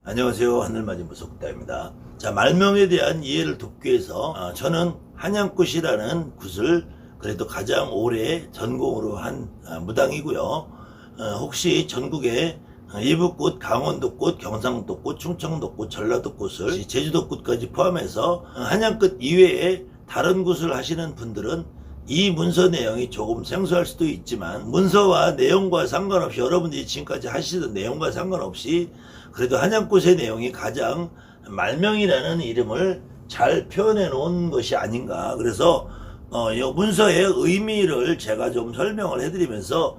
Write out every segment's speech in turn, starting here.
안녕하세요. 하늘맞은 무속다입니다. 자, 말명에 대한 이해를 돕기 위해서 저는 한양굿이라는 굿을 그래도 가장 오래 전공으로 한 무당이고요. 혹시 전국에 이북굿, 강원도굿, 경상도굿, 충청도굿, 전라도굿을 제주도굿까지 포함해서 한양굿 이외에 다른 굿을 하시는 분들은 이 문서 내용이 조금 생소할 수도 있지만 문서와 내용과 상관없이 여러분들이 지금까지 하시던 내용과 상관없이 그래도 한양굿의 내용이 가장 말명이라는 이름을 잘 표현해 놓은 것이 아닌가. 그래서 이 문서의 의미를 제가 좀 설명을 해드리면서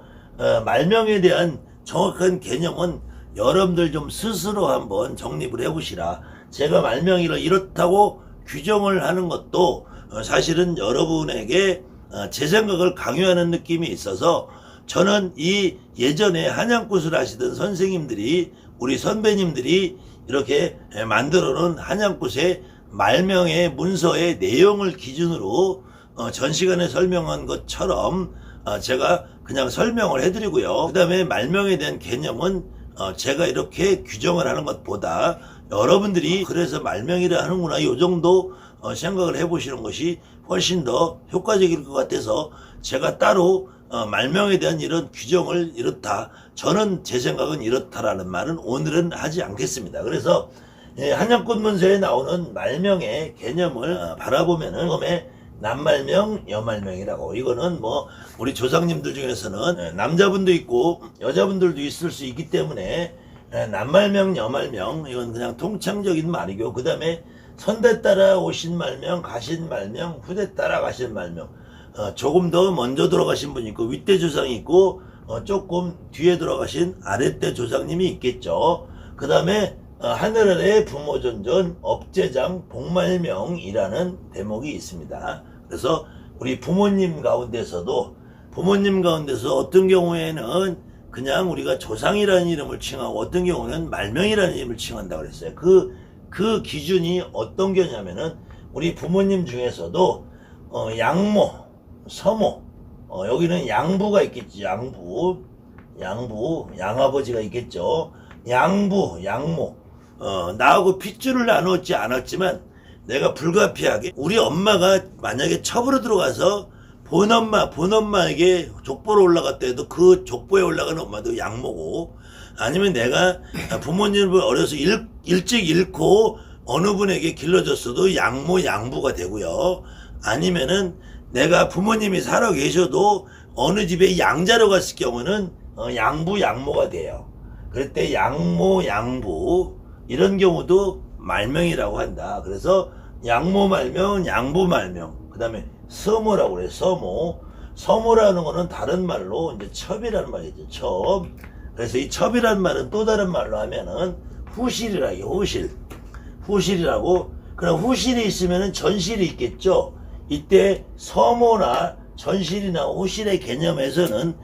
말명에 대한 정확한 개념은 여러분들 좀 스스로 한번 정립을 해보시라. 제가 말명이를 이렇다고 규정을 하는 것도 사실은 여러분에게 제 생각을 강요하는 느낌이 있어서 저는 이 예전에 한양굿을 하시던 선생님들이 우리 선배님들이 이렇게 만들어 놓은 한양굿의 말명의 문서의 내용을 기준으로 전 시간에 설명한 것처럼 제가 그냥 설명을 해드리고요. 그 다음에 말명에 대한 개념은 제가 이렇게 규정을 하는 것보다 여러분들이 그래서 말명이라 하는구나 이 정도 생각을 해보시는 것이 훨씬 더 효과적일 것 같아서 제가 따로 말명에 대한 이런 규정을 이렇다, 저는 제 생각은 이렇다라는 말은 오늘은 하지 않겠습니다. 그래서 한양굿 문서에 나오는 말명의 개념을 바라보면은 처음에 남말명, 여말명이라고, 이거는 뭐 우리 조상님들 중에서는 남자분도 있고 여자분들도 있을 수 있기 때문에 남말명, 여말명 이건 그냥 통칭적인 말이고, 그 다음에 선대 따라 오신 말명, 가신 말명, 후대 따라 가신 말명, 조금 더 먼저 돌아가신 분이 있고 윗대 조상이 있고 조금 뒤에 돌아가신 아랫대 조상님이 있겠죠. 그 다음에 하늘 아래 부모존존 업제장 복말명이라는 대목이 있습니다. 그래서 우리 부모님 가운데서 어떤 경우에는 그냥 우리가 조상이라는 이름을 칭하고 어떤 경우는 말명이라는 이름을 칭한다고 그랬어요. 그 기준이 어떤 게냐면은 우리 부모님 중에서도 양모, 서모, 여기는 양부가 있겠지. 양부, 양아버지가 있겠죠. 양부, 양모. 나하고 핏줄을 나누었지 않았지만 내가 불가피하게 우리 엄마가 만약에 첩으로 들어가서 본엄마에게 족보로 올라갔다 해도 그 족보에 올라가는 엄마도 양모고, 아니면 내가 부모님을 어려서 일찍 잃고 어느 분에게 길러졌어도 양모, 양부가 되고요. 아니면은 내가 부모님이 살아 계셔도 어느 집에 양자로 갔을 경우는 양부, 양모가 돼요. 그럴 때 양모, 양부 이런 경우도 말명이라고 한다. 그래서 양모 말명, 양부 말명, 그 다음에 서모라고 그래요. 서모라는 거는 다른 말로 이제 첩이라는 말이죠. 첩. 그래서 이 첩이라는 말은 또 다른 말로 하면은 후실이라고, 후실이라고. 그럼 후실이 있으면은 전실이 있겠죠. 이때 서모나 전실이나 후실의 개념에서는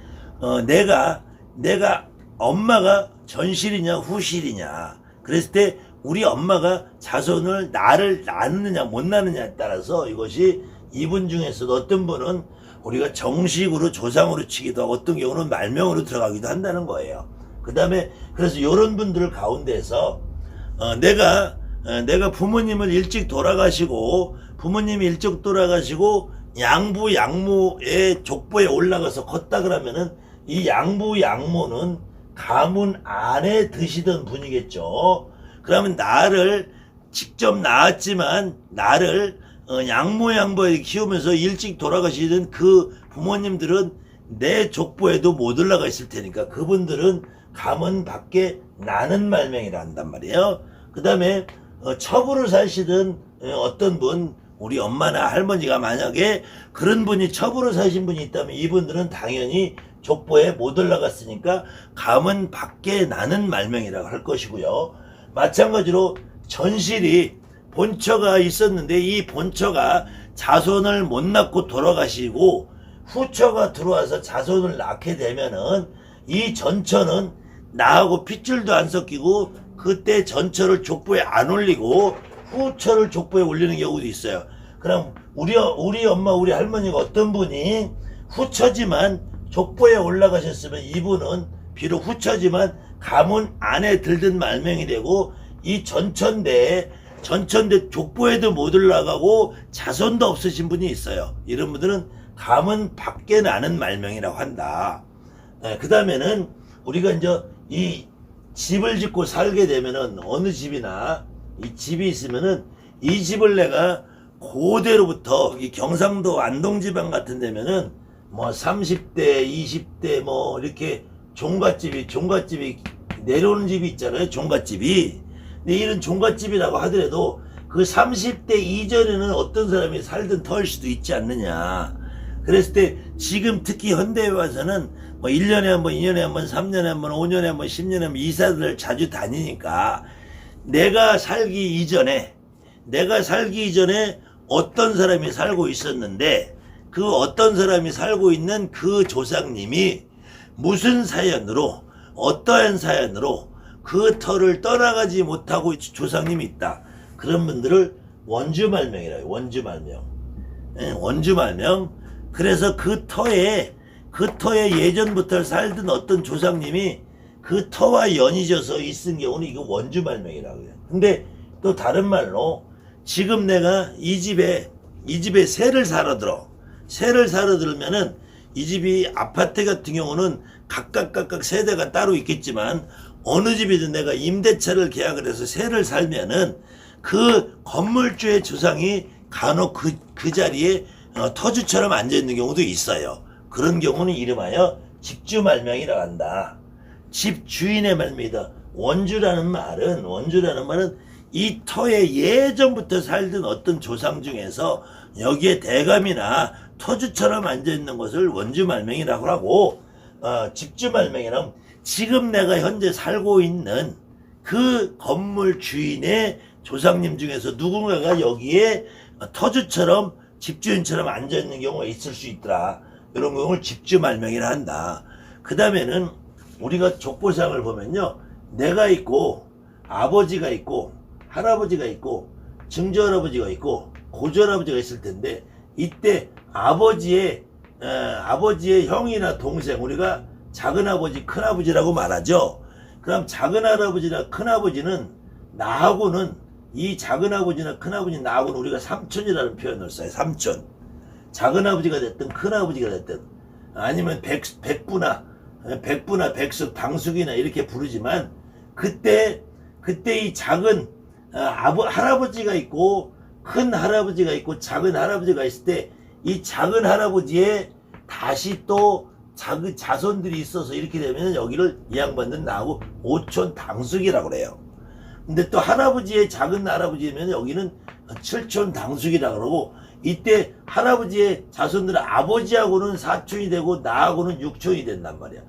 내가 엄마가 전실이냐 후실이냐, 그랬을 때 우리 엄마가 자손을 나를 낳느냐 못 낳느냐에 따라서 이것이 이분 중에서도 어떤 분은 우리가 정식으로 조상으로 치기도 하고 어떤 경우는 말명으로 들어가기도 한다는 거예요. 그 다음에 그래서 이런 분들 가운데서 내가 부모님이 일찍 돌아가시고 양부 양모의 족보에 올라가서 컸다 그러면은 이 양부 양모는 가문 안에 드시던 분이겠죠. 그러면 나를 직접 낳았지만 나를 양모 양부에 키우면서 일찍 돌아가시던 그 부모님들은 내 족보에도 못 올라가 있을 테니까 그분들은 가문 밖에 나는 말명이라 한단 말이에요. 그 다음에 첩으로 사시던 어떤 분, 우리 엄마나 할머니가 만약에 그런 분이 첩으로 사신 분이 있다면 이분들은 당연히 족보에 못 올라갔으니까 가문 밖에 나는 말명이라고 할 것이고요. 마찬가지로 전실이 본처가 있었는데 이 본처가 자손을 못 낳고 돌아가시고 후처가 들어와서 자손을 낳게 되면은 이 전처는 나하고 핏줄도 안 섞이고 그때 전처를 족보에 안 올리고 후처를 족보에 올리는 경우도 있어요. 그럼 우리 엄마 우리 할머니가 어떤 분이 후처지만 족보에 올라가셨으면 이분은 비록 후처지만 가문 안에 들든 말명이 되고 이 전천대 족보에도 못 올라가고 자손도 없으신 분이 있어요. 이런 분들은 가문 밖에 나는 말명이라고 한다. 그 다음에는 우리가 이제 이 집을 짓고 살게 되면은 어느 집이나 이 집이 있으면은 이 집을 내가 고대로부터 이 경상도 안동지방 같은 데면은 뭐 30대 20대 뭐 이렇게 종갓집이 내려오는 집이 있잖아요. 종갓집이. 근데 이런 종갓집이라고 하더라도 그 30대 이전에는 어떤 사람이 살던 터일 수도 있지 않느냐. 그랬을 때 지금 특히 현대에 와서는 뭐 1년에 한 번, 2년에 한 번, 3년에 한 번, 5년에 한 번, 10년에 한 번 이사들을 자주 다니니까 내가 살기 이전에 어떤 사람이 살고 있었는데 그 어떤 사람이 살고 있는 그 조상님이 무슨 사연으로 어떠한 사연으로 그 터를 떠나가지 못하고 조상님이 있다. 그런 분들을 원주말명이라고 해요. 원주말명. 원주말명. 그래서 그 터에 예전부터 살던 어떤 조상님이 그 터와 연이져서 있은 경우는 이거 원주말명이라고 해요. 근데 또 다른 말로 지금 내가 이 집에 새를 사러 들으면은 이 집이 아파트 같은 경우는 각각 세대가 따로 있겠지만 어느 집이든 내가 임대차를 계약을 해서 새를 살면은 그 건물주의 조상이 간혹 그 자리에 터주처럼 앉아있는 경우도 있어요. 그런 경우는 이름하여 집주말명이라고 한다. 집주인의 말명이다. 원주라는 말은 이 터에 예전부터 살던 어떤 조상 중에서 여기에 대감이나 터주처럼 앉아있는 것을 원주말명이라고 하고, 집주말명이라면 지금 내가 현재 살고 있는 그 건물 주인의 조상님 중에서 누군가가 여기에 터주처럼 집주인처럼 앉아있는 경우가 있을 수 있더라. 이런 경우를 집주말명이라 한다. 그 다음에는 우리가 족보상을 보면요, 내가 있고 아버지가 있고 할아버지가 있고 증조할아버지가 있고 고조할아버지가 있을 텐데, 이때 아버지의 형이나 동생, 우리가 작은아버지 큰아버지라고 말하죠. 그럼 작은할아버지나 큰아버지는 나하고는, 이 작은아버지나 큰아버지 나하고는 우리가 삼촌이라는 표현을 써요. 삼촌. 작은아버지가 됐든 큰아버지가 됐든, 아니면 백부나 백숙, 당숙이나 이렇게 부르지만, 그때 이 작은 할아버지가 있고 큰 할아버지가 있고 작은 할아버지가 있을 때, 이 작은 할아버지의 다시 또 작은 자손들이 있어서 이렇게 되면 여기를 이 양반들은 나하고 오촌 당숙이라고 그래요. 근데 또 할아버지의 작은 할아버지면 여기는 칠촌 당숙이라고 그러고, 이때 할아버지의 자손들은 아버지하고는 사촌이 되고 나하고는 육촌이 된단 말이야.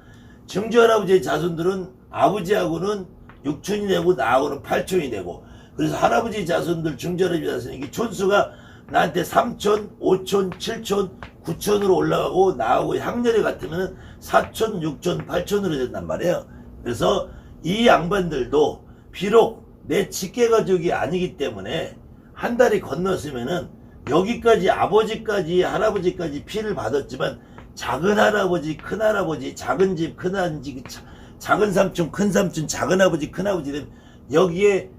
증조할아버지의 자손들은 아버지하고는 육촌이 되고 나하고는 팔촌이 되고, 그래서 할아버지 자손들, 증조할아버지 자손, 이게 촌수가 나한테 3촌, 5촌, 7촌, 9촌으로 올라가고 나하고 학렬이 같으면 4촌, 6촌, 8촌으로 된단 말이에요. 그래서 이 양반들도 비록 내 직계가족이 아니기 때문에 한 달이 건넜으면은 여기까지 아버지까지 할아버지까지 피를 받았지만, 작은 할아버지, 큰 할아버지, 작은 집, 큰 집, 작은 삼촌, 큰 삼촌, 작은 아버지, 큰 아버지는 여기에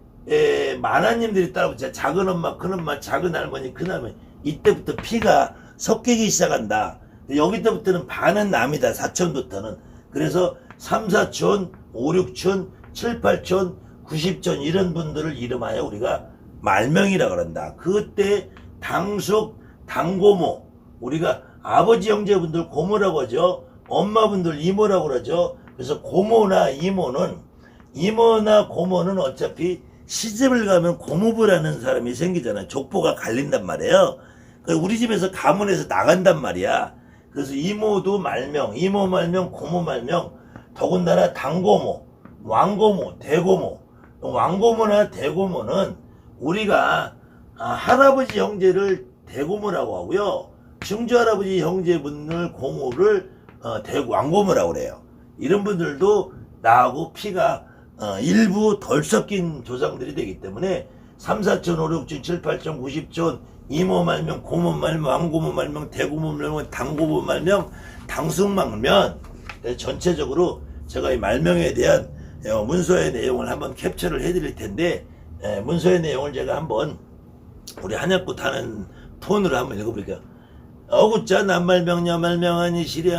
만화님들이 따라붙자. 작은 엄마, 큰 엄마, 작은 할머니, 큰 할머니. 이때부터 피가 섞이기 시작한다. 여기때부터는 반은 남이다. 사촌부터는. 그래서 3, 4촌, 5, 6촌, 7, 8촌, 90촌 이런 분들을 이름하여 우리가 말명이라 그런다. 그때 당숙, 당고모, 우리가 아버지 형제분들 고모라고 하죠. 엄마분들 이모라고 그러죠. 그래서 고모나 이모나 고모는 어차피 시집을 가면 고모부라는 사람이 생기잖아요. 족보가 갈린단 말이에요. 우리 집에서 가문에서 나간단 말이야. 그래서 이모 말명, 고모 말명, 더군다나 당고모, 왕고모, 대고모. 왕고모나 대고모는 우리가 할아버지 형제를 대고모라고 하고요. 증조할아버지 형제분들 고모를 왕고모라고 그래요. 이런 분들도 나하고 피가 일부 덜 섞인 조상들이 되기 때문에 3, 4촌, 5, 6촌, 7, 8촌, 90촌, 이모 말명, 고모 말명, 왕고모 말명, 대고모 말명, 당고모 말명, 당숙 말명, 전체적으로 제가 이 말명에 대한 문서의 내용을 한번 캡처를 해드릴 텐데, 문서의 내용을 제가 한번 우리 한약구 타는 톤으로 한번 읽어볼게요. 어구자 남말명 여말명하니시랴.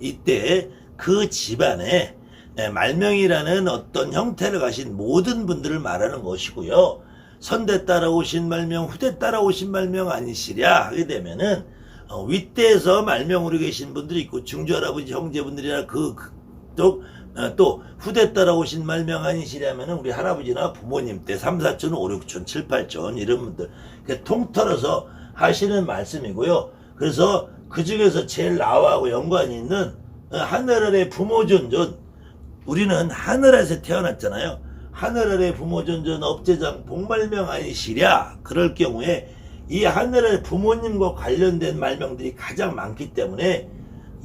이때 그 집안에 말명이라는 어떤 형태를 가신 모든 분들을 말하는 것이고요. 선대 따라오신 말명, 후대 따라오신 말명 아니시랴 하게 되면은 윗대에서 말명으로 계신 분들이 있고 증조할아버지 형제분들이나 또 후대 따라오신 말명 아니시랴면은 우리 할아버지나 부모님 때 3, 4촌, 5, 6촌, 7, 8촌 이런 분들 통틀어서 하시는 말씀이고요. 그래서 그 중에서 제일 나하고 연관이 있는 하늘 아래 부모 존존, 우리는 하늘 아래에서 태어났잖아요. 하늘 아래 부모 존존 업제장 복말명 아니시랴. 그럴 경우에 이 하늘 아래 부모님과 관련된 말명들이 가장 많기 때문에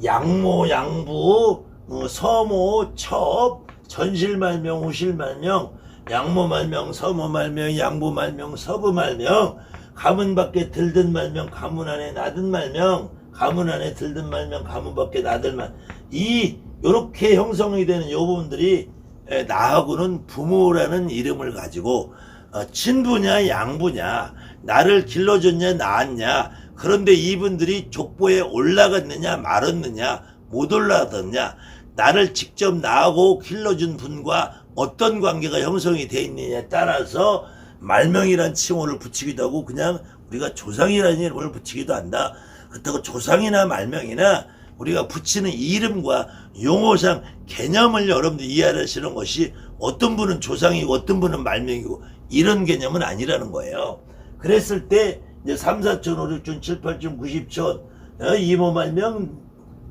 양모, 양부, 서모, 첩, 전실말명, 후실말명, 양모말명, 서모말명, 양부말명, 서부말명, 가문 밖에 들든 말명, 가문 안에 나든 말명, 가문 안에 들든 말명, 가문 밖에 나든 말. 요렇게 형성이 되는 요 부분들이 나하고는 부모라는 이름을 가지고 친부냐 양부냐, 나를 길러줬냐 낳았냐, 그런데 이분들이 족보에 올라갔느냐 말았느냐 못 올라갔느냐, 나를 직접 낳고 길러준 분과 어떤 관계가 형성이 돼 있느냐에 따라서 말명이란 칭호를 붙이기도 하고 그냥 우리가 조상이라는 이름을 붙이기도 한다. 그렇다고 조상이나 말명이나 우리가 붙이는 이름과 용어상 개념을 여러분들 이해하시는 것이 어떤 분은 조상이고 어떤 분은 말명이고 이런 개념은 아니라는 거예요. 그랬을 때 이제 3, 4촌, 5, 6촌, 7, 8촌, 90촌 이모 말명,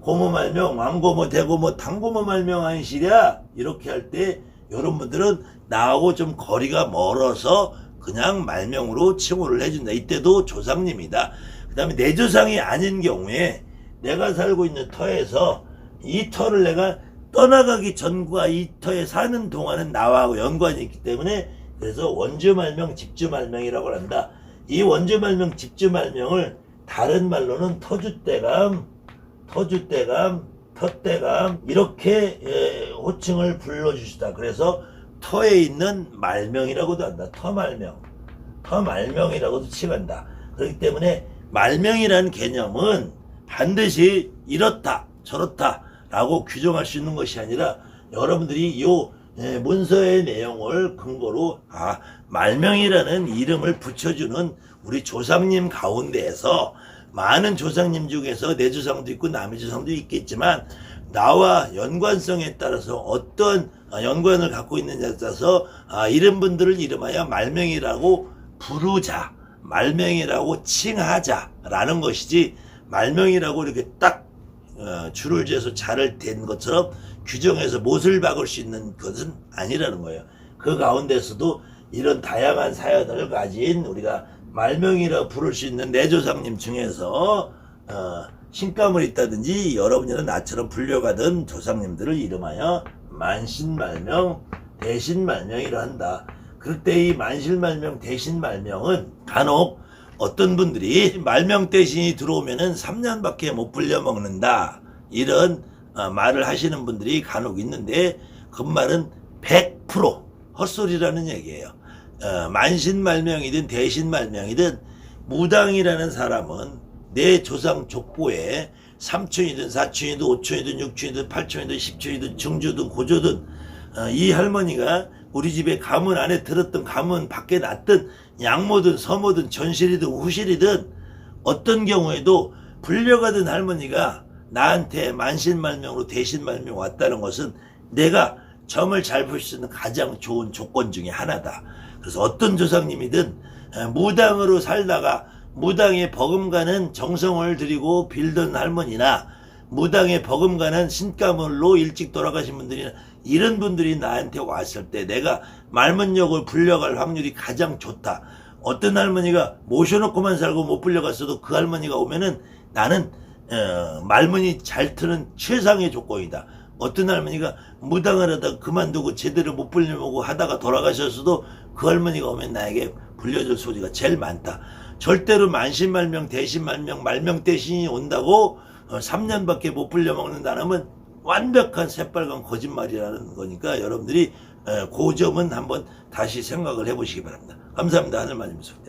고모 말명, 왕고모, 대고모, 당고모 말명 아니시랴. 이렇게 할 때 이런 분들은 나하고 좀 거리가 멀어서 그냥 말명으로 칭호를 해준다. 이때도 조상님이다. 그 다음에 내 조상이 아닌 경우에 내가 살고 있는 터에서 이 터를 내가 떠나가기 전과 이 터에 사는 동안은 나하고 연관이 있기 때문에 그래서 원주말명, 집주말명이라고 한다. 이 원주말명, 집주말명을 다른 말로는 터주대감, 텄대감 이렇게 호칭을 불러주시다. 그래서 터에 있는 말명이라고도 한다. 터말명이라고도 칭한다. 그렇기 때문에 말명이라는 개념은 반드시 이렇다 저렇다 라고 규정할 수 있는 것이 아니라 여러분들이 요 문서의 내용을 근거로 말명이라는 이름을 붙여주는 우리 조상님 가운데에서 많은 조상님 중에서 내 조상도 있고 남의 조상도 있겠지만 나와 연관성에 따라서 어떤 연관을 갖고 있느냐에 따라서 이런 분들을 이름하여 말명이라고 부르자, 말명이라고 칭하자라는 것이지 말명이라고 이렇게 딱 줄을 재서 자를 댄 것처럼 규정해서 못을 박을 수 있는 것은 아니라는 거예요. 그 가운데서도 이런 다양한 사연을 가진 우리가 말명이라 부를 수 있는 내 조상님 중에서 신감을 있다든지 여러분이나 나처럼 불려가던 조상님들을 이름하여 만신말명, 대신말명이라 한다. 그럴 때 이 만신말명, 대신말명은 간혹 어떤 분들이 말명 대신이 들어오면은 3년밖에 못 불려 먹는다. 이런 말을 하시는 분들이 간혹 있는데 그 말은 100% 헛소리라는 얘기예요. 만신말명이든 대신말명이든 무당이라는 사람은 내 조상 족보에 3촌이든 4촌이든 5촌이든 6촌이든 8촌이든 10촌이든 중조든 고조든 이 할머니가 우리 집에 가문 안에 들었던 가문 밖에 났든 양모든 서모든 전실이든 후실이든 어떤 경우에도 불려가던 할머니가 나한테 만신말명으로 대신말명 왔다는 것은 내가 점을 잘 볼 수 있는 가장 좋은 조건 중에 하나다. 그래서 어떤 조상님이든 무당으로 살다가 무당에 버금가는 정성을 들이고 빌던 할머니나 무당에 버금가는 신가물로 일찍 돌아가신 분들이나 이런 분들이 나한테 왔을 때 내가 말문역을 불려갈 확률이 가장 좋다. 어떤 할머니가 모셔놓고만 살고 못 불려갔어도 그 할머니가 오면은 나는 말문이 잘 트는 최상의 조건이다. 어떤 할머니가 무당을 하다가 그만두고 제대로 못 불려보고 하다가 돌아가셨어도 그 할머니가 오면 나에게 불려줄 소리가 제일 많다. 절대로 만신말명, 대신말명, 말명 대신이 온다고 3년밖에 못 불려먹는다는 완벽한 새빨간 거짓말이라는 거니까 여러분들이 그 점은 한번 다시 생각을 해보시기 바랍니다. 감사합니다. 하늘마님 수고.